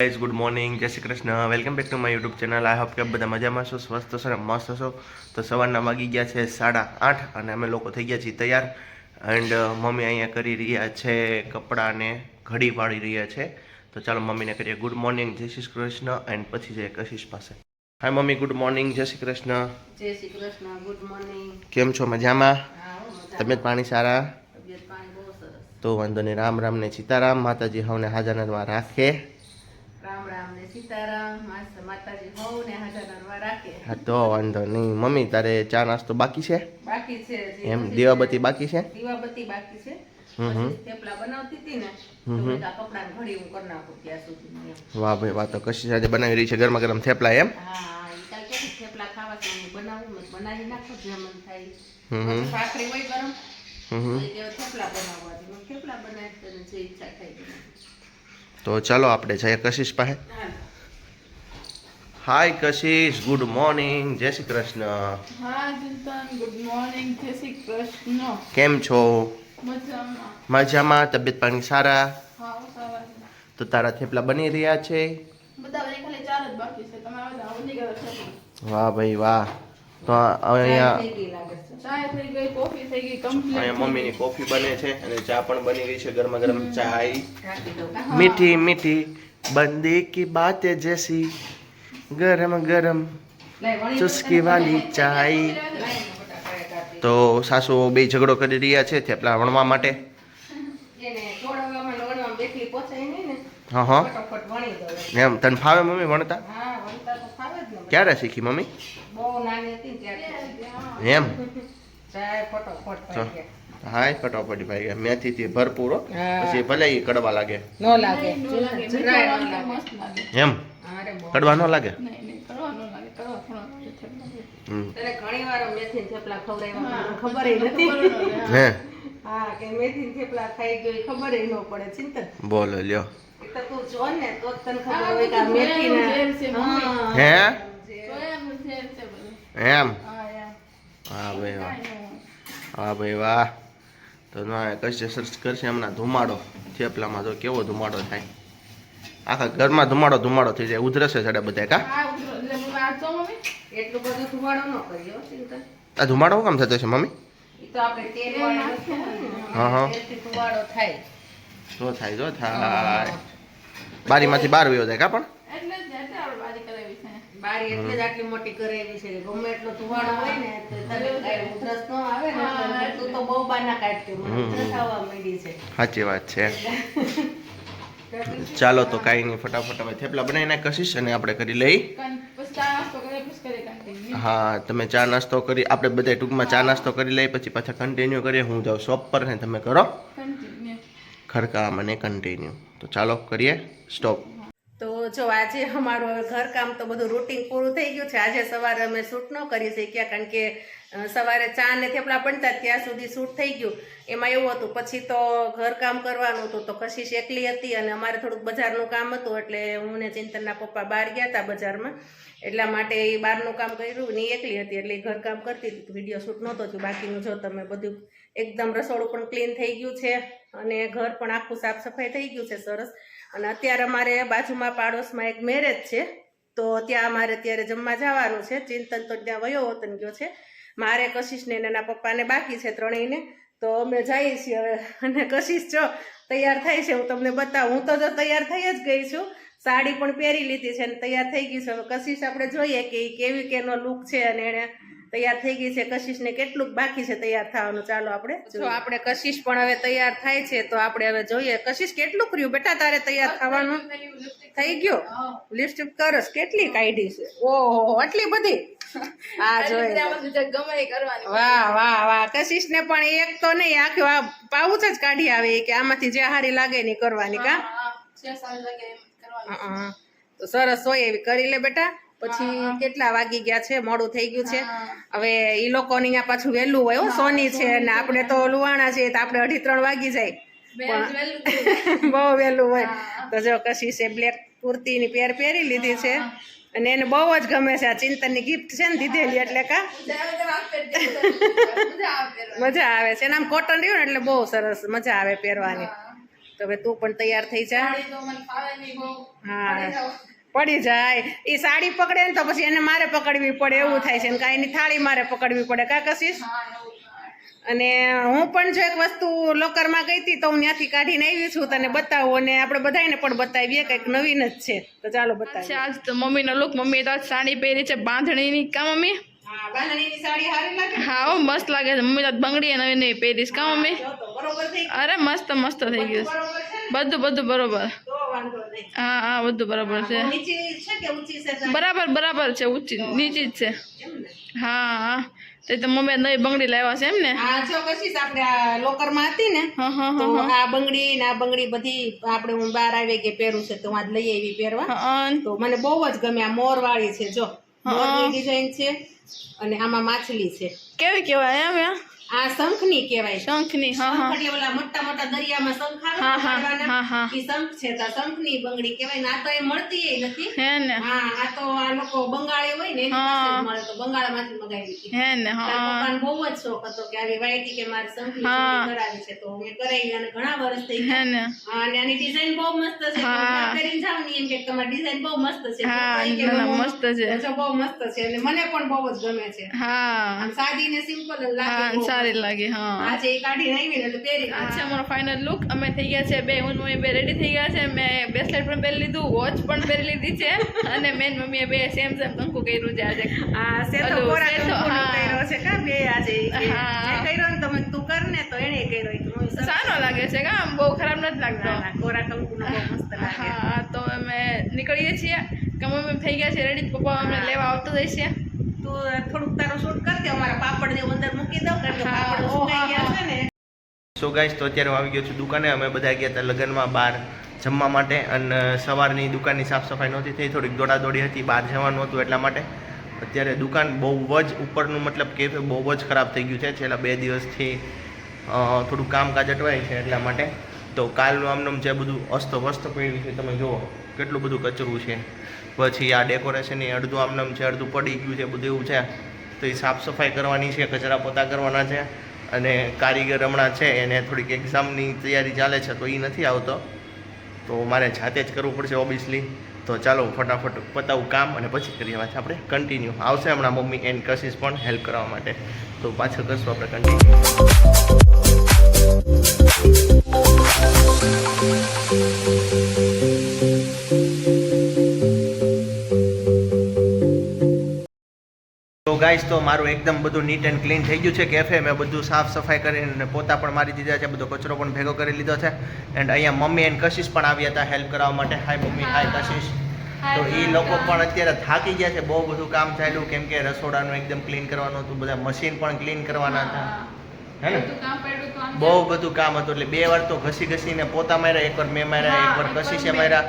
Guys good morning, જય Shri Krishna, welcome back to my YouTube channel. I hope કે બધા મજામાં છો, સ્વસ્થ છો ને મસ્ત છો. તો સવારના વાગી ગયા છે 8:30 અને અમે લોકો થઈ ગયા છીએ તૈયાર. એન્ડ મમ્મી અહીંયા કરી રહ્યા છે કપડાને ઘડી પાડી રહ્યા છે. તો ચાલો મમ્મીને કરીએ ગુડ મોર્નિંગ, જય શ્રી કૃષ્ણ એન્ડ પછી જઈએ કશિશ પાસે. હાય મમ્મી, ગુડ મોર્નિંગ, જય શ્રી કૃષ્ણ. જય શ્રી કૃષ્ણ, ગુડ મોર્નિંગ. કેમ છો, મજામાં? હા હો, મજામાં. તબિયત પાણી સારા? તબિયત પાણી બહુ સરસ. તો વાંધો નહીં, રામ રામ ને સીતારામ, માતાજી હવને હાજરમાં રાખે. રામ રામ ને સીતારામ, માતાજી હોવ ને હાજરમાં રાખે. હા તો વાંધો નહીં. મમ્મી તારે ચા નાસ્તો બાકી છે? બાકી છે હજી. એમ દીવાબત્તી બાકી છે? દીવાબત્તી બાકી છે. હમ. પછી થેપલા બનાવતી હતી ને તો મેં આ કપડાને ઘડી હું કરી નાખું ત્યાં સુધી એમ. વાહ ભાઈ વાહ, તો કશી આજે બનાવી રહી છે ગરમા ગરમ થેપલા એમ? હા, ઈ કાલ કે થેપલા ખાવા છે હું બનાવું, મેં બનાવી નાખું જે મન થાય. હમ. પછી ભાખરી હોય ગરમ હમ. તો કે થેપલા બનાવવા છે. હું થેપલા બનાવી તને જે ઈચ્છા થાય તે. તો ચાલો આપણે જઈએ કશિશ પાસે. હા. હાય કશિશ, ગુડ મોર્નિંગ, જય શ્રી કૃષ્ણ. હા ચિંતન, ગુડ મોર્નિંગ, જય શ્રી કૃષ્ણ. કેમ છો? મજામાં. મજામાં, તબિયત પાણી સારા? હા સવારના તો તારા થેપલા બની રહ્યા છે? બધા વળી ખાલી 4 જ બાકી છે. તમારા બધા આવડી ગયા છે. વાહ ભાઈ વાહ. તો અહીંયા થઈ ગઈ લાગે છે. ચાય થઈ ગઈ, કોફી થઈ ગઈ, કમ્પ્લીટ. અહીંયા મમ્મીની કોફી બને છે અને ચા પણ બની રહી છે ગરમા ગરમ ચાય. રાખી દઉં કા? મીઠી મીઠી બંદી કી બાતે જैसी ગરમ ગરમ ચુસ્કી વાલી ચાય. તો સાસુ બે ઝઘડો કરી રહ્યા છે થેપલા વણવા માટે. એને છોડવામાં લણવામાં બેઠી પહોંચાય નહીં ને હા હા, ફટાફટ વણી દઉં. એમ તને ફાવે મમ્મી વણતા? હા, વણતા તો ફાવે જ ને. ક્યારે શીખી મમ્મી? બહુ નાની હતી ને ત્યારથી. એમ ચાય ફટાફટ તો પાઈ ગયા. હાય ફટાફટ ભાઈ ગયા મેથીથી ભરપૂર હો. હા. પછી ભલે ઈ કડવા લાગે. નો લાગે. નો લાગે, જરાય મીઠો નો લાગે, લાગે. મસ્ત લાગે. એમ અરે બહુ. કડવા ન લાગે? નહીં નહીં, કરવા નો લાગે, કરવા થોડો લાગે થેપલા. હમ. તને ઘણી વાર મેથીના થેપલા ખવડાવ્યા હા, મને ખબરેય નથી. ખબર ન રહે. હે હા, કે મેથીના થેપલા ખાઈ ગઈ ખબરેય ન પડે. ચિંતન બોલો લ્યો. એક તો તું જો ને તો જ તને ખબર આ હોય કે આ બધું મેથીના ઝેર છે, મમ્મી. હે તો એમ ઝેર છે બધું. એમ હા યાર. હા ભાઈ વાહ, કાંઈ ન હોય. હા ભાઈ વાહ. તો ના કશે સર્ચ કરશે હમણાં ધુમાડો થેપલામાં, તો કેવો ધુમાડો થાય. આખા ઘરમાં ધુમાડો ધુમાડો થઈ જાય, ઉધરસે ચડે બધા કા. આ ઉધરો એટલે મમ્મી આ જો મમ્મી. એટલું બધું ધુમાડો ન કરીએ હો ચિંતન. આ ધુમાડો શું કામ થતો છે મમ્મી? ઈ તો આપણે તેલ વાળા નથી હોય ને. હા, હા. તેલથી ધુમાડો થાય. જો થાય જો થાય, બારીમાંથી બહાર વયો જાય કા. પણ એટલે જ એટલે આપણે બારી કરાવી છે. બારી એટલે જ આટલી મોટી કરેલી છે કે ગમે એટલો ધુમાડો હોય ને તો તને કાંઈ ઉધરસ ન આવે ને હા, તો તું તો બહુ બાના કાઢતી. મને ઉધરસ આવવા માંડી છે. સાચી વાત છે. ચાલો તો કાંઈ નહીં, ફટાફટ હવે થેપલા બનાવી નાખ કશીશ અને આપણે કરી લઈ. પછી ચા નાસ્તો કરીએ, પછી કરીએ કંટીન્યુ. હા, તમે ચા નાસ્તો કરી, આપણે બધા ટૂંકમાં ચા નાસ્તો કરી લઈએ, પછી પાછા કન્ટિન્યુ કરીએ. હું જાઉં શોપ પર ને તમે કરો કન્ટીન્યુ. ખરકામ અને કન્ટિન્યુ. તો ચાલો કરીએ સ્ટોપ. તો જો આજે અમારું હવે ઘરકામ તો બધું રૂટીન પૂરું થઈ ગયું છે. આજે સવારે અમે શૂટ ન કરી શક્યા કારણ કે સવારે ચા ને થેપલા બનતા ત્યાં સુધી શૂટ થઈ ગયું. એમાં એવું હતું પછી તો ઘરકામ કરવાનું હતું, તો કશીશ એકલી હતી અને અમારે થોડુંક બજારનું કામ હતું એટલે હું ને ચિંતનના પપ્પા બહાર ગયા હતા બજારમાં, એટલા માટે એ બહારનું કામ કર્યું ને એકલી હતી એટલે ઘરકામ કરતી હતી. વિડીયો શૂટ નહોતો થયું. બાકીનું જો તમે બધું એકદમ રસોડું પણ ક્લીન થઈ ગયું છે અને ઘર પણ આખું સાફ સફાઈ થઈ ગયું છે સરસ. અને અત્યારે અમારે બાજુમાં પાડોશમાં એક મેરેજ છે તો ત્યાં અમારે અત્યારે જમવા જવાનું છે. ચિંતન તો ત્યાં વયો વતન ગયો છે. મારે કશીશને એના પપ્પાને બાકી છે ત્રણેયને. તો અમે જઈએ છીએ હવે. અને કશીશ જો તૈયાર થાય છે, હું તમને બતાવું. હું તો જો તૈયાર થઈ જ ગઈ છું, સાડી પણ પહેરી લીધી છે અને તૈયાર થઈ ગઈ છે. હવે કશીશ આપણે જોઈએ કે એ કેવી કેનો લુક છે અને એને તૈયાર થઈ ગઈ છે. કશીશને કેટલું બાકી છે તૈયાર થવાનું. ચાલો આપણે જો આપણે કશીશ પણ હવે તૈયાર થાય છે તો આપણે હવે જોઈએ. કશીશ કેટલું કર્યું બેટા તારે તૈયાર થવાનું? થઈ ગયો? લિપસ્ટિક કરસ કેટલી કાઢી છે? ઓહો આટલી બધી. આ જોઈ ગમે એ કરવાની. વાહ વાહ વાહ. કશીશને પણ એક તો નહીં આખું આ પાઉચ જ કાઢી આવે કે આમાંથી જે હારી લાગે ની કરવાની કા. હા, 6 સાલ લાગે એમ કરવાની. હા, તો સરસ હોય એવી કરી લે બેટા. પછી કેટલા વાગી ગયા છે, મોડું થઈ ગયું છે. હવે ઈ લોકોની અહીંયા પાછું વહેલું હોય હો, સોની છે અને આપણે તો લુવાણા છીએ તો આપણે 2:30-3 વાગી જાય. પણ બહુ વહેલું હોય. તો જો કશીશે બ્લેક કુર્તીની પહેરી લીધી છે અને એને બહુ જ ગમે છે. આ ચિંતનની ગિફ્ટ છે ને દીધેલી એટલે કા મજા આવે છે. એનામ કોટન રહ્યું ને એટલે બહુ સરસ મજા આવે પહેરવાની. તો હવે તું પણ તૈયાર થઈ જા. સાડી તો મને ફાવે નહીં બહુ. હા. પડી જાઉં. પડી જાય એ સાડી પકડે ને તો પછી એને મારે પકડવી પડે એવું થાય છે ને કાંઈ એની થાળી મારે પકડવી પડે કા કશીશ. હા, એવું થાય. અને હું પણ જો એક વસ્તુ લોકરમાં ગઈ હતી તો હું ત્યાંથી કાઢીને આવી છું તને બતાવું અને આપણે બધાને પણ બતાવીએ કંઈક નવીન જ છે તો ચાલો બતાવીએ. આજ તો મમ્મીનો લુક. મમ્મીએ તો આજ સાડી પહેરી છે બાંધણીની. કા મમ્મી? હા બાંધણીની સાડી સારી લાગે. હા હો, મસ્ત લાગે છે. મમ્મી તો આજ બંગડી નવી નવી પહેરીશ. કા મમ્મી? જો તો બરોબર થઈ ગયું. અરે મસ્ત મસ્ત થઈ ગયું છે. બરોબર છે ને? બધું બરોબર. તો વાંધો નહીં. હા હા, બધું બરાબર છે. નીચે છે કે ઊંચી છે સાડી? બરાબર છે. ઊંચી નીચી જ છે. એમ ને? હા હા, તો મમ્મી નવી બંગડી લાવ્યા છે એમ ને? હા જો કશીશ આપણે આ લોકરમાં હતી ને હા હા તો હા આ બંગડી ને આ બંગડી બધી આપણે હું બહાર આવી કે પહેરું છે તો હું આજ લઈ આવી પહેરવા. હા. તો મને બહુ જ ગમે આ મોર વાળી છે જો મોરની ડિઝાઇન છે અને આમાં માછલી છે. કેવી કેવાય એમ? આ શંખની કહેવાય. શંખની. હા હા શંખ એટલે ઓલા મોટા મોટા દરિયામાં શંખ આવે હા, ને હા, પાડવાના. હા, હા. ઈ શંખ છે તો આ શંખની બંગડી કહેવાય ને આ તો એ મળતી નથી. હે ને? હા આ તો આ લોકો બંગાળી હોય ને એની પાસે જ મળે તો બંગાળમાંથી મગાવી હતી. હે ને? મારા હા પપ્પાને બહુ જ શોખ હતો કે આવી વાઈટી કે મારે શંખની હા. ચૂડી કરાવી છે તો મેં કરાવી અને ઘણા વર્ષ થઈ હે ગયા. ને? હા, અને આની ડિઝાઇન બહુ મસ્ત છે. હા. તો ત્યાં પહેરીને જાવ ને એમ કે તમારી ડિઝાઇન બહુ મસ્ત છે. હા, તો એ કે ના, ના, બહુ મસ્ત છે. તો જો બહુ મસ્ત છે અને મને પણ બહુ જ ગમે છે. હા આમ સાદી ને સિમ્પલ જ લાગે. હા, બહુ સારી મસ્ત. લાગી. હા, આજે એ કાઢીને આવી ને એટલે પહેરી. આ છે અમારો ફાઇનલ લુક. અમે થઈ ગયા છે બે, હું ને મમ્મી બે રેડી થઈ ગયા છે. મેં બ્રેસલેટ પણ પહેરી લીધું, વોચ પણ પહેરી લીધી છે અને મેન મમ્મીએ બે સેમ કંકુ કર્યું છે આજે. આ સેતો ઓલું કોરા સેતો, કંકુનો હા. કર્યો છે કા બે આજે ઈ કે. હા. જે કર્યો ને તમે તું કર ને તો એણે કર્યો ઈ કે હું સરસ. સારો લાગે છે કા? આમ બહુ ખરાબ નથી લાગતો. ના, ના, કોરા કંકુનો બહુ મસ્ત લાગે. હા, તો અમે નીકળીએ છીએ કે મમ્મી થઈ ગયા છે રેડી. પપ્પા અમને લેવા આવતો જાય છે. તું થોડુંક તારું શૂટ કરજે અમારા પાપડ ને અંદર મૂકી દઉં કારણ કે હા, પાપડ ઓ, સુકાઈ હા, ગયા હા. છે ને. સો ગાઈસ તો અત્યારે હું આવી ગયો છું દુકાને. અમે બધા ગયા હતા લગ્નમાં બહાર જમવા માટે અને સવારની દુકાનની સાફ સફાઈ નહોતી થઈ, થોડીક દોડાદોડી હતી, બહાર જવાનું હતું એટલા માટે. અત્યારે દુકાન બહુ જ ઉપરનું મતલબ કેફે બહુ જ ખરાબ થઈ ગયું છે છેલ્લા 2 દિવસથી. થોડું કામકાજ અટવાય છે એટલા માટે. તો કાલનું આમનું જે બધું અસ્તવ્યસ્ત પડ્યું છે તમે જુઓ કેટલું બધું કચરું છે. પછી આ ડેકોરેશનની અડધું આમનામ છે, અડધું પડી ગયું છે, બધું એવું છે. તો એ સાફ સફાઈ કરવાની છે, કચરા પોતા કરવાના છે. અને કારીગર હમણાં છે એને થોડીક એક્ઝામની તૈયારી ચાલે છે તો એ નથી આવતો તો મારે જાતે જ કરવું પડશે ઓબ્વિયસલી. તો ચાલો ફટાફટ પતાવું કામ અને પછી કરીએ વાત આપણે કન્ટિન્યુ. આવશે હમણાં મમ્મી એન્ડ કશિશ પણ હેલ્પ કરવા માટે તો પાછળ કરશું આપણે કન્ટિન્યુ. તો ગાઈસ તો મારું એકદમ બધું નીટ એન્ડ ક્લીન થઈ ગયું છે કેફે. મેં બધું સાફ સફાઈ કરીને પોતા પણ મારી દીધા છે, બધો કચરો પણ ભેગો કરી લીધો છે. એન્ડ અહીંયા મમ્મી એન્ડ કશિશ પણ આવ્યા હતા હેલ્પ કરવા માટે. હાય મમ્મી, હાય કશિશ. તો એ લોકો પણ અત્યારે થાકી ગયા છે, બહુ બધું કામ ચાલ્યું કેમ કે રસોડાનું એકદમ ક્લીન કરવાનું હતું, બધા મશીન પણ ક્લીન કરવાના હતા, હે ને? બહુ બધું કામ હતું એટલે 2 વાર તો ઘસીને પોતા માર્યા, એકવાર મેં માર્યા, એકવાર કશિશે માર્યા.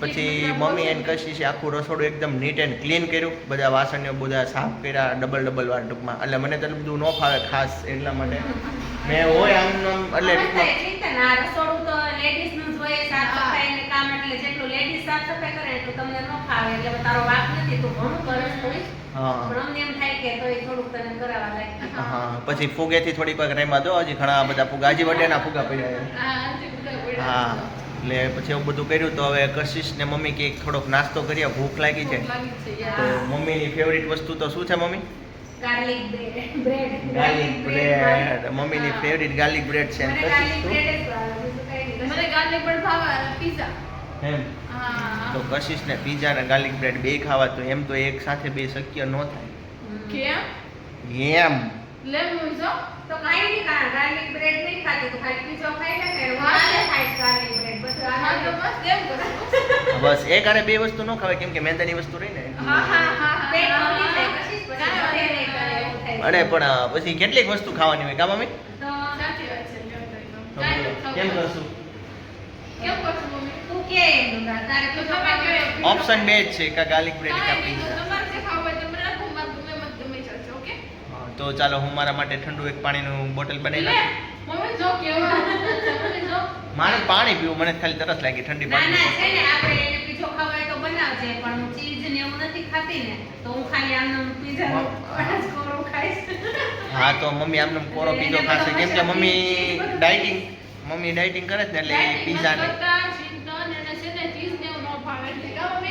પછી મમ્મી એન્ડ કશિશે આખું રસોડું એકદમ નીટ એન્ડ ક્લીન કર્યું, બધા વાસણને બધા સાફ કર્યા ડબલ વાર ટૂંકમાં. એટલે મને તો એટલું બધું ન ફાવે ખાસ એટલા માટે મેં હોય આમ એટલે ટૂંકમાં એટલી જ ને આ રસોડું તો લેડીઝનું જ હોય સાફ સફાઈનું કામ એટલે જેટલું લેડીઝ સાફ સફાઈ કરે એટલું તમને ન ફાવે એટલે તારો વાક નથી તું ઘણું કરસ થોડી. હા પણ અમને એમ થાય કે તોય થોડુંક તને કરાવવા લાગે. હા. પછી ફુગેથી થોડીક વાર રેમાં દો, હજી ઘણા બધા ફુગા, હજી વટેના ફુગા પડ્યા છે. હા એટલે પછી એવું બધું કર્યું. તો હવે કશિશ ને મમ્મી કે થોડોક નાસ્તો કરીએ, ભૂખ લાગી છે. તો મમ્મીની ફેવરિટ વસ્તુ તો શું છે mummy? Garlic bread. Garlic bread. મમ્મીની ફેવરિટ ગાર્લિક બ્રેડ છે. મને ગાર્લિક બ્રેડ જ ભાવે, બીજું કંઈ નહીં. મને ગાર્લિક બ્રેડ ભાવે અને પીઝા. એમ હા. તો કશિશ ને પીઝા અને ગાર્લિક બ્રેડ બે ખાવા તો એમ તો એક સાથે બે શક્ય ન થાય કેમ? એમ. લે મુજો. તો કાંઈ નહીં ગાર્લિક બ્રેડ નહીં ખાતી તો ખાલી પીઝો ખાઈ લે ને હું હા. આજે ખાઈશ ગાર્લિક બ્રેડ પછી હા તો બસ એમ કરો. બસ એક આરે બે વસ્તુ ન ખવાય કેમ કે મેંદાની વસ્તુ રહી ને. હા હા હા પેટ હા. ભરી જાય પછી ઘરે નહીં કરે એવું થાય. અરે પણ પછી કેટલીક વસ્તુ ખાવાની હોય કા મમ્મી? તો સાચી વાત છે લ્યો તો એકદમ. તો ગાર્લિક બોલો, ખાવું. કેમ કરશું? કેમ કરશું મમ્મી? તું કે એમ તારે તો તો તમે કહો. ઓપ્શન બે જ છે કા ગાર્લિક બ્રેડ કા કાંઈ નહીં, તો પીઝા. તમારે જે ખાવું હોય તમે રાખો, મારે ગમે મત ગમે ચાલશે, ઓકે? હા, તો ચાલો હું મારા માટે ઠંડુ એક પાણીનું બોટલ બનાવી લે, નાખું. મમ્મી જો કેવું મમ્મી જો. મારે પાણી પીવું, મને ખાલી તરસ લાગી ઠંડી ના ના પાણી. છે ને આપણે એને પીઝો ખાવો હોય તો બનાવજે પણ હું ચીઝ ને એવું નથી ખાતી ને તો હું ખાલી આમનું પીઝા જ કોરું ખાઈશ. હા તો મમ્મી આમને કોરો પીઝો ખાશે કેમ કે મમ્મી ડાયટિંગ મમ્મી ડાયટિંગ કરે છે ને એટલે પીઝા ને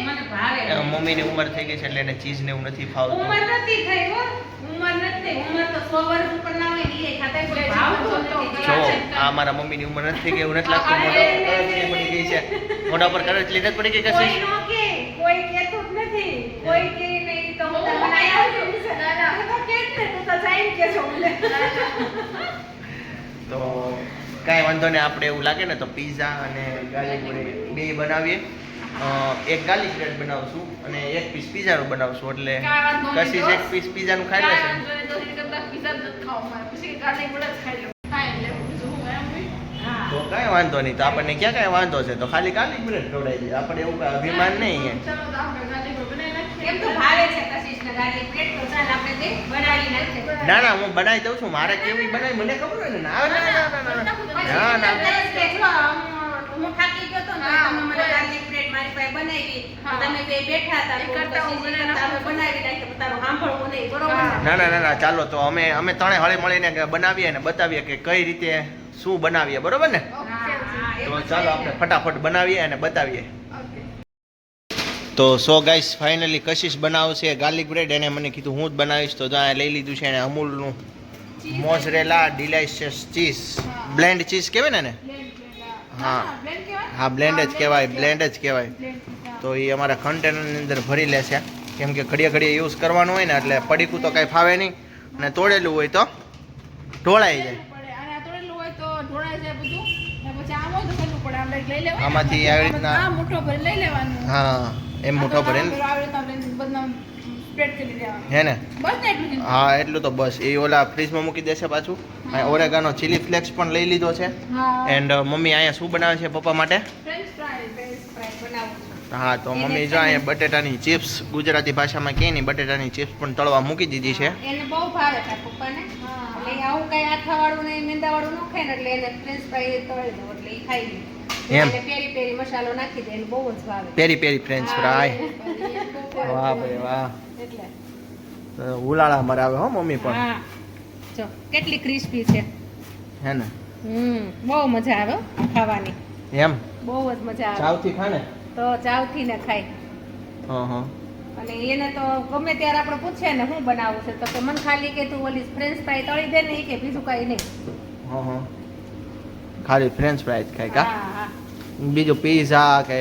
મને ભાવે મમ્મીની ઉંમર થઈ ગઈ છે એટલે એને ચીઝ ને એવું નથી ફાવતું. ઉંમર નથી થઈ હો ઉંમર નથી ઉંમર તો 100 વર્ષ ઉપર ના હોય ને એ ખાતા કોઈ ભાવતું નથી. જો આ મારા મમ્મીની ઉંમર નથી થઈ ગઈ એવું નથી લાગતું. કરચલી પડી ગઈ છે મોઢા પર કરચલી નથી પડી ગઈ કોઈ કશી. નો કે કોઈ કહેતું જ નથી કોઈ કે નહીં તો હું તમને આયા છું દાદા તો કે જ ને તું તો જાય કે છો મને તો કાંઈ વાંધો નહીં, આપણે એવું લાગે ને તો પીઝા અને ગાર્લિક બ્રેડ બે બનાવીએ. એક ગાર્લિક બ્રેડ બનાવશું અને એક પીસ પીઝાનું બનાવશું એટલે કશી એક પીસ પીઝાનું ખાઈ લેશે. તો કાંઈ વાંધો નહીં, તો આપણને ક્યાં કાંઈ વાંધો છે, તો ખાલી ગાર્લિક બ્રેડ ખવડાવી દઈએ. આપણે એવું કાંઈ અભિમાન નહીં એમ. એમ તો ભાવે છે કશિશ ને ગાર્લિક બ્રેડ તો ચાલ આપણે તે બનાવી નાખીએ. ના ના, હું બનાવી દઉં છું. મારે કેવી બનાવી મને ખબર હોય ને. ના ના ના ના ના ના. હું થાકી ગયો તો ને તમે મને ગાર્લિક બ્રેડ મારી પાસે બનાવી તમે બે બેઠા હતા તો પછી તમે બનાવી નાખી તારું સાંભળવું નહીં બરોબર ને? ના ના ના ના, ચાલો તો અમે ત્રણે હળી મળીને બનાવીએ અને બતાવીએ કે કઈ રીતે શું બનાવીએ, બરોબર ને? તો ચાલો આપણે ફટાફટ બનાવીએ અને બતાવીએ. તો સો ગાઈસ ફાઇનલી કશિશ બનાવશે ગાર્લિક બ્રેડ. એને મને કીધું હું જ બનાવીશ, તો ત્યાં લઈ લીધું છે એને અમૂલનું મોઝરેલા ડિલાઇશિયસ ચીઝ. બ્લેન્ડ ચીઝ કહેવાય ને એને? હા હા, બ્લેન્ડ જ કહેવાય, બ્લેન્ડ જ કહેવાય. તો એ અમારા કન્ટેનરની અંદર ભરી લેશે, કેમ કે ઘડીએ ઘડીએ યુઝ કરવાનું હોય ને એટલે પડીકું તો કાંઈ ફાવે નહીં અને તોડેલું હોય તો ઢોળાઈ જાય. આમાંથી આવી રીતના હા એમ મુઠ્ઠો ભરે હે ને? હા એટલું તો બસ. એ ઓલા ફ્રીજમાં મૂકી દેશે પાછું. ઓરેગાનો ચીલી ફ્લેક્સ પણ લઈ લીધો છે. એન્ડ મમ્મી અહીંયા શું બનાવે છે પપ્પા માટે? હા તો મમ્મી જો અહીંયા બટેટાની ચિપ્સ, ગુજરાતી ભાષામાં કહે ને બટેટાની ચિપ્સ પણ તળવા મૂકી દીધી છે. એને બહુ ભાવે છે પપ્પાને. એટલે આવું કઈ આથાવાળું ને મેંદાવાળું ન ખાય ને એટલે એને ફ્રેન્ચ ફ્રાઈ તળી દો એટલે એ ખાઈ લે. એમ પેરી પેરી મસાલો નાખી દે એને બહુ જ ભાવે. પેરી પેરી ફ્રેન્ચ ફ્રાય. વાહ ભાઈ વાહ, એટલે ઉલાળા મરાવે હો મમ્મી પણ. હા જો કેટલી ક્રિસ્પી છે હે ને? બહુ મજા આવે હો ખાવાની. એમ બહુ જ મજા આવે. ચાવથી ખાને તો ચાવથી ને ખાય. હા. અને એને તો ગમે ત્યારે આપણે પૂછે ને શું બનાવવું છે તો કે મને ખાલી કે તું ઓલી ફ્રેન્ચ ફ્રાઈ તળી દે ને કે બીજું કઈ નહીં. હા ખાલી ફ્રેન્ચ ફ્રાઈઝ ખાય કા? હા બીજું પીઝા કે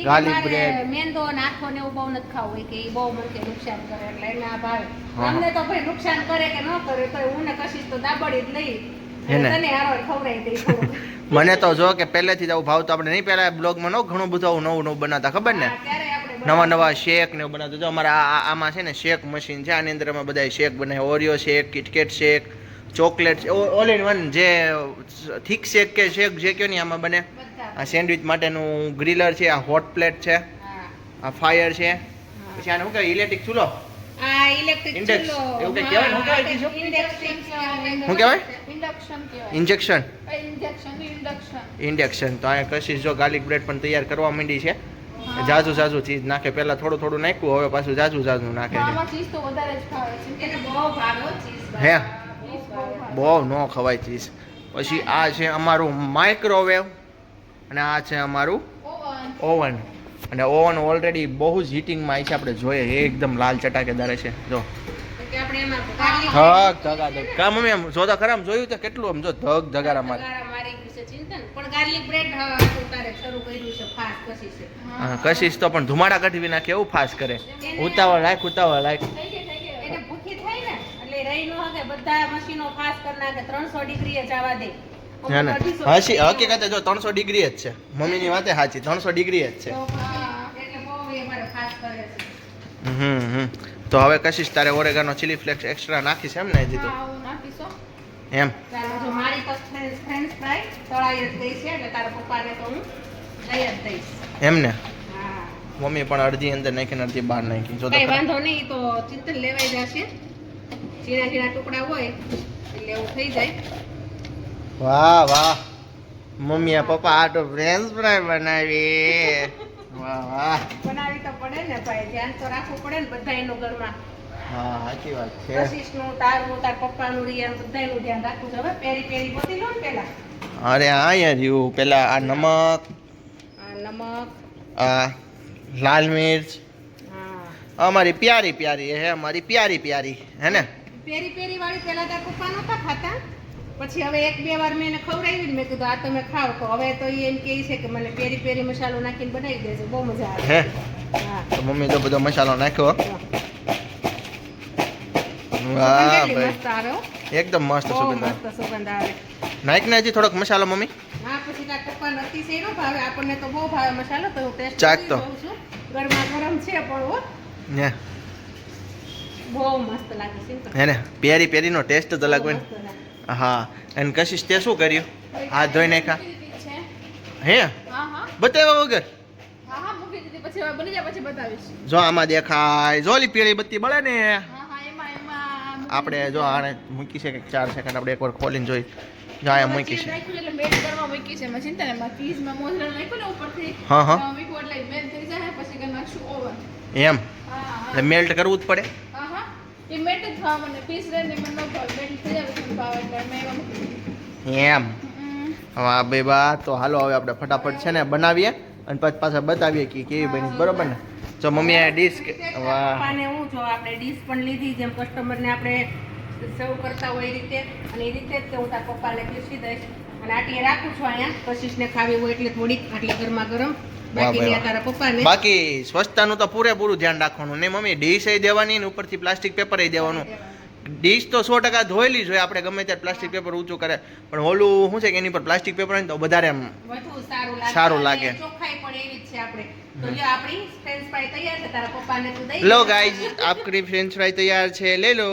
ગાર્લિક બ્રેડ મેંદો નાખો ને એવું બહુ નથી ખાવું હોય કે એ બહુ મને નુકસાન કરે એટલે એને આ ભાવે. અમને તો ભાઈ નુકસાન કરે કે ન કરે તો હું ને કશીશ તો દાબડી જ લઈ તને હારો ખવડાવી દઈ થોડુંક. મને તો જો કે પહેલેથી જ આવું ભાવતું. આપણે નહીં પહેલા બ્લોગમાં ઘણું બધું આવું નવું નવું બનાવતા, ખબર ને? ત્યારે આપણે નવા શેક ને એવું બનાવતા. જો અમારા આમાં છે ને શેક મશીન છે, આની અંદર અમે બધા શેક બનાવીએ. Oreo shake, KitKat shake, chocolate, all in one. જે થીક શેક કે શેક જે કયો ને આમાં બને. આ સેન્ડવિચ માટેનું ગ્રીલર છે, આ હોટ પ્લેટ છે, આ ફાયર છે, પછી આને શું કહેવાય ઇલેક્ટ્રિક ચૂલો, આ ઇલેક્ટ્રિક ઇન્ડેક્સ ચૂલો એવું કંઈ કહેવાય ને? શું કહેવાય કીધું? શું કહેવાય? ઇન્જેક્શન. ઇન્ડક્શન. તો અહીંયા કશી જો ગાર્લિક બ્રેડ પણ તૈયાર કરવા માંડી છે. જાજુ ચીઝ નાખે. પહેલા થોડું નાખ્યું, હવે પાછું જાજુ નાખે છે. એને બહુ ભાવે હો ચીઝ. હે બહુ ન ખવાય ચીઝ. પછી આ છે અમારું માઇક્રોવેવ અને આ છે અમારું ઓવન. અને ઓવન ઓલરેડી બહુ જ હીટિંગમાં આવી છે. આપણે જોઈએ એકદમ લાલ ચટાકેદાર છે. જો કે આપણે એમાં ગાર્લિક ધગ કા મમ્મી આમ જો તો ખરા આમ જોયું તો કેટલું આમ જો ધગ મારે. મારી ગયું છે ચિંતન પણ ગાર્લિક બ્રેડ તારે શરૂ કર્યું છે ફાસ્ટ કશી છે. કશીશ તો પણ ધુમાડા કાઢવી નાખે એવું ફાસ્ટ કરે. ઉતાવળ લાયક એને ભૂખી થાય ને એટલે રહી નો હકે બધા મશીનો ફાસ્ટ કરી નાખે 300 ડિગ્રીએ જવા દે. હકીકતે જો 300 ડિગ્રી જ છે. મમ્મીની વાતે સાચી, 300 ડિગ્રી જ છે. એટલે બહુ એ મારે ફાસ્ટ કરે છે. તો હવે કશીશ તારે ઓરેગાનો ચીલી ફ્લેક્સ એક્સ્ટ્રા નાખી છે એમ ને? હજી તો એમ ચાલો જો મારી તો ફ્રેન્ચ ફ્રાઈ તળાઈ જ ગઈ છે એટલે તારા પપ્પાને તો હું દઈ જ દઈશ. એમ ને? હા મમ્મી પણ અડધી અંદર નાખીને અડધી બહાર નાખી. જો કઈ વાંધો નહીં તો ચિંતન લેવાઈ જશે. ઝીણા ટુકડા હોય એટલે એવું થઈ જાય. વાહ મમ્મી પપ્પા આ તો ફ્રેન્ચ ફ્રાઈ બનાવી. વાહ બનાવી તો પડે ને ભાઈ, ધ્યાન તો રાખવું પડે ને બધાયનું ઘરમાં. હા સાચી વાત છે. કશિશનું, તારું, તાર પપ્પાનું, રિયાનું બધાયનું ધ્યાન રાખવું છે. હવે પેરી પોતી લો ને પેલા. અરે અહીંયા રહ્યું પેલા આ નમક, આ નમક, આ લાલ મિર્ચ, હા અમારી પ્યારી પ્યારી હે, અમારી પ્યારી પ્યારી હે ને. પેરી પેરી વાળી પેલા તાર પપ્પા નહોતા ખાતા, પછી હવે 1-2 વાર મેં એને ખવડાવી ને મેં કીધું આ તમે ખાવ, તો હવે તો ઈ એમ કહે છે કે મને પેરી પેરી મસાલો નાખીને બનાવી દેજો, બહુ મજા આવે. હે હા તો મમ્મી તો બધો મસાલો નાખ્યો. સુગંધ વાહ કેટલી ભાઈ, મસ્ત આવે હો. એકદમ મસ્ત બહુ સુગંધ આવે. મસ્ત સુગંધ આવે. નાખ ને હજી થોડોક મસાલો મમ્મી. હા પછી તાર પપ્પાને અતિશય નો ભાવે, આપણને તો બહુ ભાવે મસાલો, તો હું ટેસ્ટ ચાખ તો. જોઉં છું. ગરમા ગરમ છે પણ હો ને બહુ મસ્ત લાગે છે. હે ને પ્યારી પ્યારીનો ટેસ્ટ જ અલગ હોય ને. મસ્ત લાગે. હા અને કશિશ તે શું કર્યું? હાથ ધોઈ નાખ્યા. છે હે હા હા બતાવ્યા વગર? હા હા મૂકી દીધી, પછી હવે બની જાય પછી બતાવીશ. જો આમાં દેખાય, જો ઓલી પીળી બત્તી બળે ને, હા હા એમાં આપણે જો આને મૂકી છે કે 4 સેકન્ડ આપણે એકવાર ખોલીને જોઈ. જો અહીંયા મૂકી છે. નાખ્યું એટલે મેલ્ટ કરવા મૂકી છે. મશીન તને એમાં ચીઝમાં મોઝરેલા નાખ્યું ને ઉપરથી. હા, હા. એમાં મૂક્યું એટલે મેલ્ટ થઈ જાય, પછી કરી નાખશું ઓવન. એમ હા હા એટલે મેલ્ટ કરવું જ પડે. હા હા એ મેલ્ટ જ ભાવ મને પીસ રહે ને મને ન ભાવે, મેલ્ટ થઈ જાય પછી મને ભાવે એટલે મેં એમાં મૂકી દીધું. એમ હવે આ બે બા તો હાલો હવે આપણે ફટાફટ છે ને બનાવીએ અને પછી પાછા બતાવીએ કે કેવી બની, બરોબર ને? જો મમ્મી આ ડીશ વાહ પપ્પાને હું જો આપણે ડીશ પણ લીધી, જેમ કસ્ટમરને આપણે સર્વ કરતા હોય એ રીતે, અને એ રીતે જ તે હું તાર પપ્પાને પીરસી દઈશ. અને આટલી રાખું છું અહીંયા, કશિશને ખાવી હોય એટલે થોડીક આટલી ગરમા ગરમ, બાકી ભાઈ ત્યાં તારા પપ્પાને. બાકી સ્વચ્છતાનું તો પૂરેપૂરું ધ્યાન રાખવાનું ને મમ્મી. ડીશ એ દેવાની ને ઉપરથી પ્લાસ્ટિક પેપર એ દેવાનું. ડીશ તો 100% ધોયેલી જ હોય, આપણે ગમે ત્યારે પ્લાસ્ટિક પેપર ઊંચું કરે, પણ ઓલું શું છે કે એની પર પ્લાસ્ટિક પેપર હોય ને તો વધારે એમ વધુ સારું લાગે. સારું લાગે. અને ચોખ્ખાઈ પણ એવી જ છે આપણે. તો લ્યો આપણી ફ્રેન્ચ ફ્રાઈ તૈયાર છે, તારા પપ્પાને તું દઈ લો દે. ગાઈઝ આપણી ફ્રેન્ચ ફ્રાઈ તૈયાર છે, લે લો.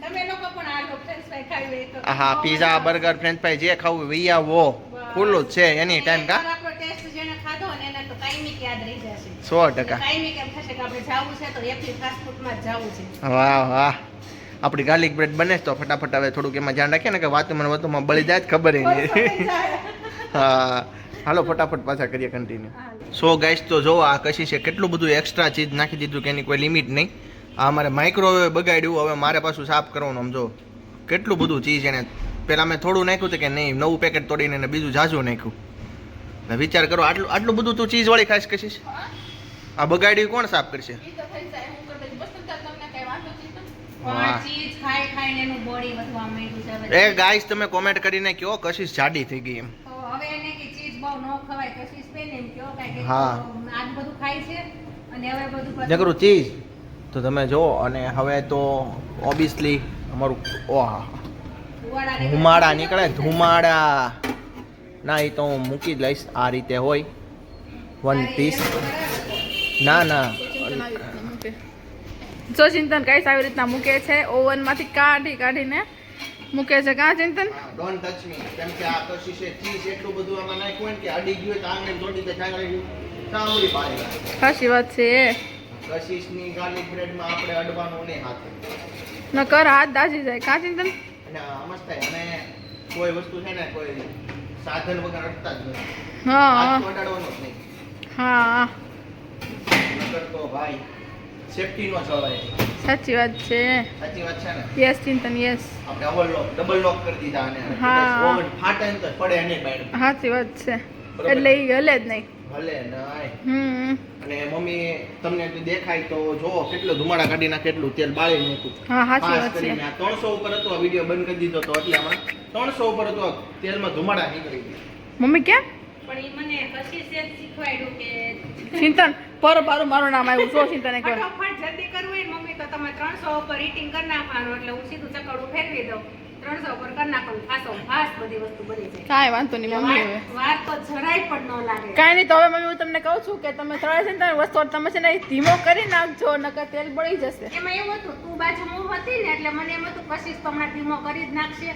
તમે લોકો પણ આ લો ફ્રેન્ચ ફ્રાઈ ખાવી હોય તો. હા પીઝા બર્ગર ફ્રેન્ચ ફ્રાઈ જે ખાવું વઈ આવો, ખુલ્લું જ છે એની ટાઈમ કા. એકવાર આપણો ટેસ્ટ જેને ખાધો ને એને તો કાયમી યાદ રહી જશે. 100%. કાયમી કેમ થશે કે આપણે જાવું છે તો એકલી ફાસ્ટ ફૂડમાં જ જાવું છે. વાહ વાહ, આપણી ગાર્લિક બ્રેડ બને છે તો ફટાફટ હવે થોડુંક એમાં ધ્યાન રાખીએ ને કે વાતમાં વાતમાં બળી જાય જ ખબર ય નહીં. હા હાલો ફટાફટ પાછા કરીએ કન્ટિન્યુ. સો ગાઈસ તો જો આ કશી છે કેટલું બધું એક્સ્ટ્રા ચીજ નાખી દીધું કે એની કોઈ લિમિટ નહીં. આ મારે માઇક્રોવેવ બગાડ્યું, હવે મારે પાછું સાફ કરવાનું. આમ જો કેટલું બધું ચીજ એને પહેલાં મેં થોડું નાખ્યું હતું કે નહીં, નવું પેકેટ તોડીને એને બીજું ઝાઝું નાખ્યું. એટલે વિચાર કરો આટલું બધું તું ચીઝવાળી ખાસ કશીશ? આ બગાડ્યું કોણ સાફ કરશે? ઈ તો થઈ જાય, હું કરી દઈશ. બસ તમને કઈ વાંધો નથી. પણ ચીઝ ખાઈ ખાઈને એનું બોડી વધવા માંડ્યું છે હવે. એ ગાઈસ તમે કોમેન્ટ કરીને કહો કશીશ જાડી થઈ ગઈ એમ. તો હવે એને કે ચીઝ બહુ ન ખવાય, કશીશ પે ને એમ કહો કાંઈ કે હા. આજ બધું ખાય છે અને હવે બધું નકરું ચીઝ તો તમે જો. અને હવે તો ઓબ્વિયસલી અમારું ધુમાડા નીકળે, ધુમાડા ના એ તો હું મૂકી જ લઈશ. આ રીતે હોય 1 પીસ. ના ના ચિંતન આવી રીતના મૂકે. જો ચિંતન કઈશ આવી રીતના મૂકે છે, ઓવનમાંથી કાઢીને મૂકે છે. કાં ચિંતન? ડોન્ટ ટચ મી, કેમ કે આ કશીશે ચીઝ એટલું બધું આમાં નાખ્યું હોય ને કે અડી ગયું હોય તો આંગળી તોડી દે, ચાંગળી સામુરી પાડી. ખાસી વાત છે એ. કશીશની ગાર્લિક બ્રેડમાં આપણે અડવાનું નહીં હાથે. ન કર હાથ દાજી જાય. કાં ચિંતન? અને આ મસ્ત થાય. અને કોઈ વસ્તુ છે ને કોઈ સાધન વગર અડતા જ નથી. હા હાથ તો અડાડવાનો જ નહીં. હા નકર તો ભાઈ સેફટી નો જવાય. સાચી વાત છે. સાચી વાત છે ને? યસ ચિંતન યસ. આપણે ડબલ લોક કરી દીધા અને હા. ઓવન ફાટે ને તો પડે નહીં બહાર. સાચી વાત છે. બરોબર. એટલે એ હલે જ નહીં. ભલે નાય. હમ અને મમ્મી તમને દેખાય તો જો કેટલો ધુમાડા કાઢી નાખે, કેટલું તેલ બાળી નાખ્યું. હા સાચી ખાસ વાત છે. કરીને આ 300 ઉપર હતો, આ વિડીયો બંધ કરી દીધો તો એટલામાં 300 ઉપર હતો, તેલમાં ધુમાડા નીકળી ગયા. મમ્મી કેમ? પણ ઈ મને કશીશે જ શીખવાડ્યું કે ચિંતન પર મારું નામ આવ્યું. શું ચિંતન એક વાર? ફટાફટ જલ્દી કરવું હોય ને મમ્મી તો તમે 300 ઉપર હીટિંગ કરી નાખવાનું, એટલે હું સીધું ચકડું ફેરવી દઉં. 300 ઉપર કરી નાખવાનું, ફાસ્ટ બધી વસ્તુ બની જાય. કાંઈ વાંધો નહીં મમ્મી. હવે વાર તો જરાય પણ ન લાગે. કાંઈ નહીં. તો હવે મમ્મી હું તમને કહું છું કે તમે તળે છે ને તમે વસ્તુ તમે છે ને એ ધીમો કરી નાખજો, નકર તેલ બળી જશે. એમાં એવું હતું, તું બાજુમાં હતી ને એટલે મને એમ હતું કશીશ તો હમણાં ધીમો કરી જ નાખશે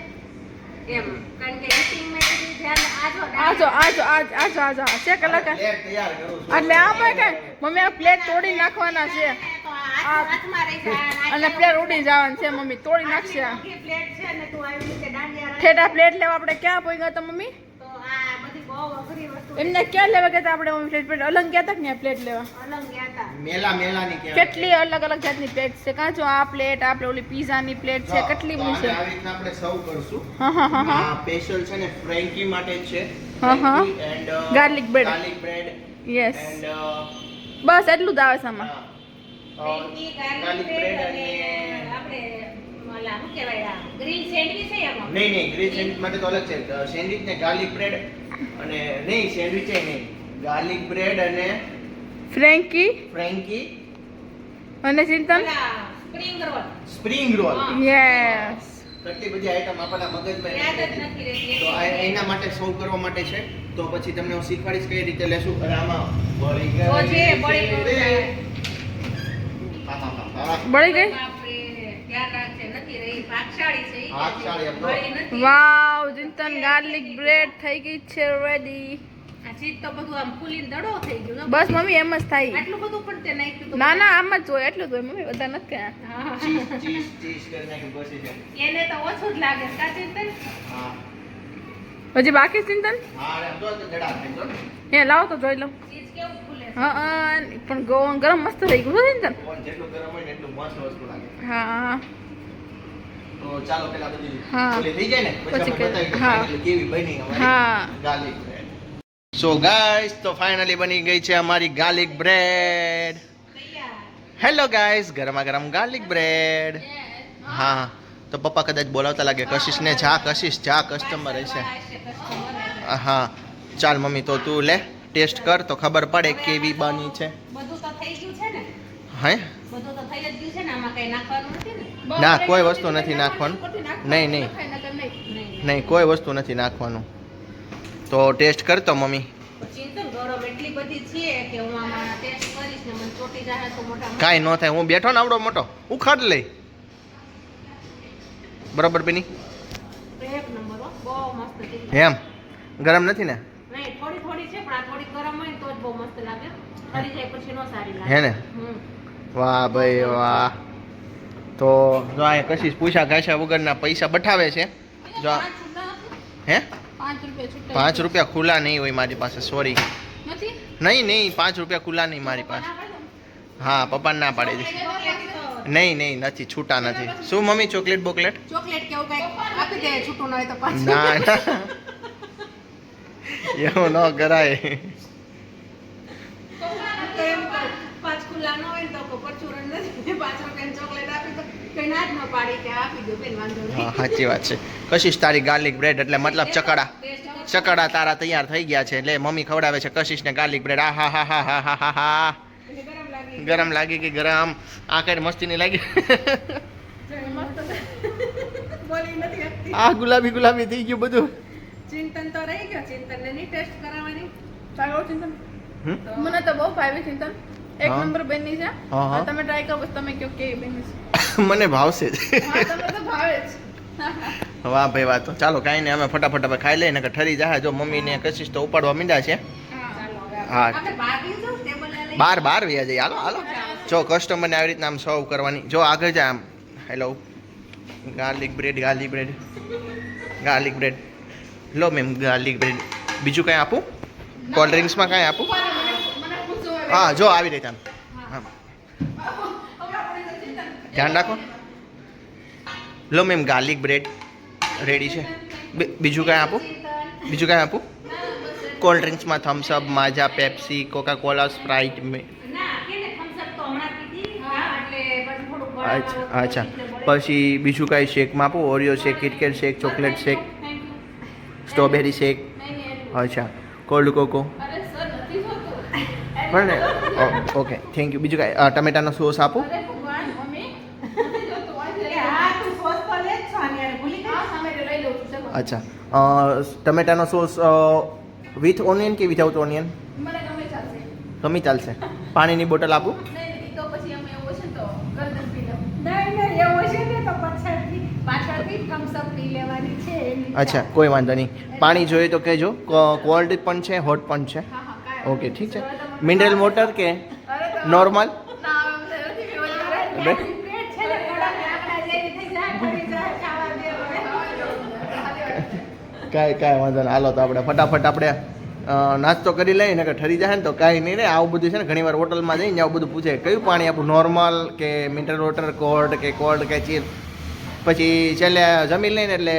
એમ, કારણ કે હીટિંગ મેં કીધું ધ્યાન આજો છે કલાક. પ્લેટ તૈયાર કરું છું. એટલે આમાં કઈ મમ્મી આ પ્લેટ તોડી નાખવાના છે તો હાથમાં રહી જાય અને પ્લેટ ઉડી જવાનું છે. મમ્મી તોડી નાખશે. આટલી મોટી પ્લેટ છે ને તું આવી રીતે દાંડિયા રાખી ઠેઠા પ્લેટ લેવા આપણે ક્યાં પોઈ ગયા તા મમ્મી? તો આ બધી બહુ અઘરી વસ્તુ એમને ક્યાં લેવા ગયા હતા આપણે મમ્મી પ્લેટ અલગ ગયા હતા કે ત્યાં પ્લેટ લેવા અલગ ગયા હતા. મેલાની કે કેટલી અલગ અલગ જાતની પ્લેટ છે કાં જો આ પ્લેટ આપણે ઓલી પીઝાની પ્લેટ છે કેટલી બધી છે આવી રીતના આપણે સર્વ કરશું. હા હા હા હા આ સ્પેશિયલ છે ને ફ્રેન્કી માટે જ છે. હા, હા. Frankie and, Garlic bread. garlic bread yes and, બસ એટલું જ આવે છે આમાં ફ્રેન્કી, garlic bread અને આપણે ઓલા શું કહેવાય આ ગ્રીન સેન્ડવીચ છે એમાં. નહીં ગ્રીન સેન્ડવિચ માટે તો અલગ છે. સેન્ડવિચ ને ગાર્લિક બ્રેડ અને નહીં સેન્ડવિચ નહીં ગાર્લિક બ્રેડ અને ફ્રેન્કી ફ્રેન્કી અને ચિંતન ઓલા spring roll. Spring roll. Yes કેટલી બધી આઈટમ આપણા મગજમાં યાદ જ નથી. નથી રહેતી. તો એના માટે સર્વ કરવા માટે છે. તો પછી તમને હું શીખવાડીશ કઈ રીતે લેશું. અને આમાં બળી ગઈ તો જે બળી ગયું છે. છે. હા. બળી ગઈ બાપરે, ધ્યાન રાખજે, નથી રહી, ભાગશાળી છે ઈ. ભાગશાળી એમ તો. બળી નથી. વાવ ચિંતન ગાર્લિક બ્રેડ થઈ ગઈ છે રેડી આ ચીજ તો બધું આમ ફૂલીને દડો થઈ ગયું ને. બસ મમ્મી એમ જ થાય આટલું બધું પણ તે નાખ્યું તો ના ના આમ જ જોઈએ એટલું જ હોય મમ્મી વધારે નથી કયા હા. ચીઝ કરી નાખ્યું પછી છે. એને તો ઓછું જ લાગે છે, કા ચિંતન? હા હજી બાકી છે ચિંતન હા આમ તો જડા થાય તો. હે લાવો તો જોઈ લો ચીજ કેવું ફૂલે છે. હા પણ ગરમ મસ્ત થઈ ગયું છે ચિંતન ઓવન જેટલું ગરમ હોય ને એટલું મસ્ત વસ્તુ લાગે. હા તો ચાલો પેલા બધી હા. ઓલી થઈ જાય ને પછી પછી આપણે બતાવી દઈએ હા. finally કેવી બની અમારી હા. Garlic bread. સો ગાઈસ તો ફાઇનલી બની ગઈ છે અમારી ગાર્લિક બ્રેડ. તૈયાર. હેલો ગાઈસ ગરમા ગરમ ગાર્લિક બ્રેડ. હા તો પપ્પા કદાચ બોલાવતા લાગે કશિશ ને જા કશિશ જા કસ્ટમર હશે. હા ચાલ મમ્મી તો તું લે ટેસ્ટ કર તો ખબર પડે કેવી બની છે. બધું તો થઈ ગયું છે ને? હે બધું તો થઈ જ ગયું છે ને? આમાં કઈ નાખવાનું નથી ને? ના કોઈ વસ્તુ નથી નાખવાનું. નહીં નહીં નહીં. નહીં કોઈ વસ્તુ નથી નાખવાનું. તો ટેસ્ટ કરતો મમ્મી. ચિંતન ગરમ એટલી બધી છે કે હું આમાં ટેસ્ટ કરીશ ને મને ચોટી જાય તો મોટા કાંઈ ન થાય હું બેઠો ને આવડો મોટો ઉખાડ લઈ બરાબર બેની એક નંબર હો, બહુ મસ્ત છે. એમ ગરમ નથી ને નહીં, થોડી થોડી છે પણ આ થોડી ગરમ હોય ને તો જ બહુ મસ્ત લાગે. ઠરી જાય પછી નો સારી લાગે. હે ને હમ. વાહ ભાઈ વાહ. તો જો આ કશીશ પૂછા ઘાસા વગરના પૈસા બઠાવે છે. જો આ- હે 5 રૂપિયા છૂટા 5 રૂપિયા ખુલ્લા નહીં હોય મારી પાસે સોરી નથી નહીં 5 રૂપિયા ખુલ્લા નહીં મારી પાસે. હા પપ્પાને ના પાડી દઈશ. નહીં નથી છૂટા નથી. શું મમ્મી ચોકલેટ બોકલેટ ચોકલેટ કેવું કઈ આપી દે, છૂટું ન હોય તો પાછું. ના એવું ન કરાય. તો એમ કર, પાંચ ખુલ્લા ન હોય ને તો પરચુરણ નથી, 5 રૂપિયાની ચોકલેટ આપી તો કઈ ના જ ન પાડી કે આપી દો બેન, વાંધો હા નહીં. સાચી વાત છે. કશીશ તારી ગાર્લિક બ્રેડ એટલે મતલબ ચકડા ચકડા તારા તૈયાર થઈ ગયા છે એટલે મમ્મી ખવડાવે છે કશીશ ને ગાર્લિક બ્રેડ. આ હા હા હા હા હા હા હા ગરમ લાગી ગરમ લાગી કે ગરમ આ કઈ મસ્તી નહીં લાગી. બોલી નથી શકતી. આ ગુલાબી થઈ ગયું બધું. ચિંતન તો રહી ગયો, ચિંતન ને નહીં ટેસ્ટ કરાવવાની. સાગર ચિંતન હમ? મને તો બહુ ભાવે ચિંતન એક હા. નંબર બની છે હા, હા. તમે ટ્રાય કરો બસ તમે કયો કેવી બની છે મને ભાવશે જ. હા તમને તો ભાવે જ વાહ ભાઈ વાહ. તો ચાલો કાંઈ નહીં અમે ફટાફટ હવે ખાઈ લઈએ ને કે ઠરી જાય. જો મમ્મી ને કશીશ તો ઉપાડવા માંડ્યા છે. ચાલો હવે હા. આપણે બહાર લઈ જાઓ, ટેબલ લઈ બાર વ્યા જઈએ હાલો. જો કસ્ટમરને આવી રીતના આમ સર્વ કરવાની. જો આગળ જાય આમ હેલો ગાર્લિક બ્રેડ લો મેમ ગાર્લિક બ્રેડ. બીજું કાંઈ આપું કોલ્ડ ડ્રિંક્સમાં કાંઈ આપું? મને પૂછો હવે હા જો આવી રીતે આમ હા ધ્યાન રાખો. લો મેમ ગાર્લિક બ્રેડ રેડી છે. બીજું કાંઈ આપું? કોલ્ડ ડ્રિંક્સમાં Thums Up Maaza Pepsi Coca Cola Sprite ના કે ને thumbs up તો હમણાં પીધી. હા એટલે પછી થોડું ગળામાં અચ્છા રીતે બળે. પછી બીજું કાંઈ શેકમાં આપું? Oreo shake KitKat shake chocolate shake Thank you. Strawberry shake અચ્છા કોલ્ડ કોકો અરે સર નથી હોતું પણ ને ઓકે થેન્ક યુ. બીજું કાંઈ ટમેટાનો સોસ આપું? અરે ભગવાન મમ્મી નથી જોતું એ હા, તું સોસ તો લે જ છો આની હારે, ભૂલી ગઈ? હા સામે લઈ લઉં છું ચલો અચ્છા ટમેટાનો સોસ વિથ ઓનિયન કે વિથઆઉટ ઓનિયન? મને ગમે ચાલશે ગમે ચાલશે. પાણીની બોટલ આપું? નહીં ઈ તો પછી અમે એવું છે ને તો ગરદન પી લઉં નહીં, એવું છે ને તો પાછળથી thumbs up પી લેવાની છે એની. અચ્છા કોઈ વાંધો નહીં. પાણી જોઈએ તો કહેજો. કોલ્ડ પણ છે હોટ પણ છે. હા હા કાંઈ ઓકે ઠીક છે. મિનરલ વોટર કે અરે તો નોર્મલ? ના હવે નથી પીવું પેટ છે ને કડક લાકડા જેવી થઈ જાય, પડી જાય, ખાવા દે હવે. કાંઈ વાંધો નહીં. હાલો તો આપણે ફટાફટ આપણે નાસ્તો કરી લઈએ ને કે ઠરી જાય ને તો કાંઈ નહીં ને આવું બધું છે ને ઘણીવાર હોટલમાં જઈને આવું બધું પૂછે કયું પાણી આપું નોર્મલ કે મિનરલ વોટર કોલ્ડ કે ચીલ પછી છેલ્લે જમી લઈને એટલે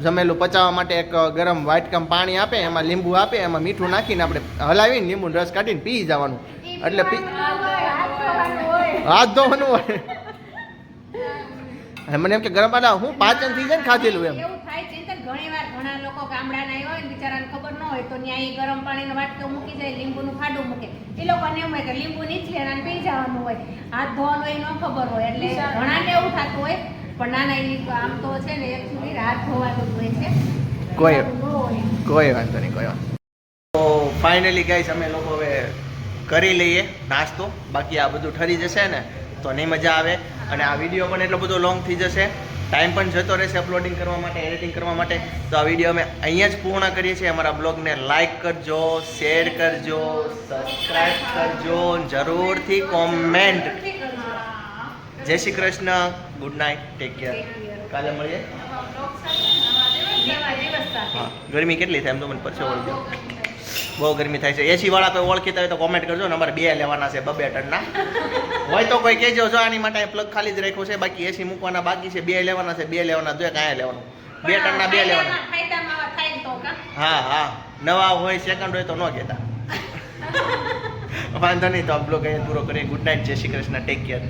જમેલું પચાવવા માટે એક ગરમ વાટકામ પાણી આપે એમાં લીંબુ આપે એમાં મીઠું નાખીને આપણે હલાવીને લીંબુનો રસ કાઢીને પી જવાનું એટલે હાથ ધોવાનું હોય અને મને એમ કે ગરમ પાણી હું પાચન થઈ જાય ને ખાધેલું એમ એવું થાય છે કે ઘણીવાર ઘણા લોકો ગામડાના હોય ને બિચારાને ખબર ન હોય તો ત્યાં ઈ ગરમ પાણીનો વાટકો મૂકી જાય લીંબુનું ખાડું મૂકે એ લોકોને એમ હોય કે લીંબુ નીચે અને પી જવાનું હોય હાથ ધોવાનું હોય ન ખબર હોય એટલે ઘણાને એવું થતું હોય પણ ના ના ઈ આમ તો છે ને એકચ્યુઅલી હાથ ધોવાનું જ હોય છે કોઈ ન હોય. કોઈ વાંધો નહીં કોઈ વાંધો તો ફાઇનલી ગાઈસ અમે લોકો હવે કરી લઈએ નાસ્તો બાકી આ બધું ઠરી જશે ને તો નહીં મજા આવે અને આ વિડીયો પણ એટલો બધો લોંગ થઈ જશે ટાઈમ પણ જતો રહેશે અપલોડિંગ કરવા માટે એડિટિંગ કરવા માટે તો આ વિડીયો અમે અહીંયા જ પૂર્ણ કરીએ છીએ અમારા બ્લોગને લાઈક કરજો શેર કરજો સબસ્ક્રાઈબ કરજો જરૂરથી કોમેન્ટ જય Shri Krishna good night take care કાલે મળીએ નવા દિવસ સાથે. હા ગરમી કેટલી થાય એમ તો મને પરસેવો વળી ગયો બહુ ગરમી થાય છે એસી વાળા કોઈ ઓળખીતા હોય તો કોમેન્ટ કરજો ને અમારે 2 લેવાના છે 2 ટનના હોય તો કોઈ કહેજો જો આની માટે પ્લગ ખાલી જ રાખ્યો છે બાકી એસી મૂકવાના બાકી છે 2 લેવાના છે 2 લેવાના જોઈએ કાંઈ લેવાનું 2 ટનના 2 લેવાના ફાયદામાં આવા થાય તો કા હા હા નવા હોય સેકન્ડ હોય તો ન કહેતા વાંધો નહીં તો આ બ્લોગ અહીંયા પૂરો કરીએ ગુડ નાઇટ જય શ્રી કૃષ્ણ ટેક કેર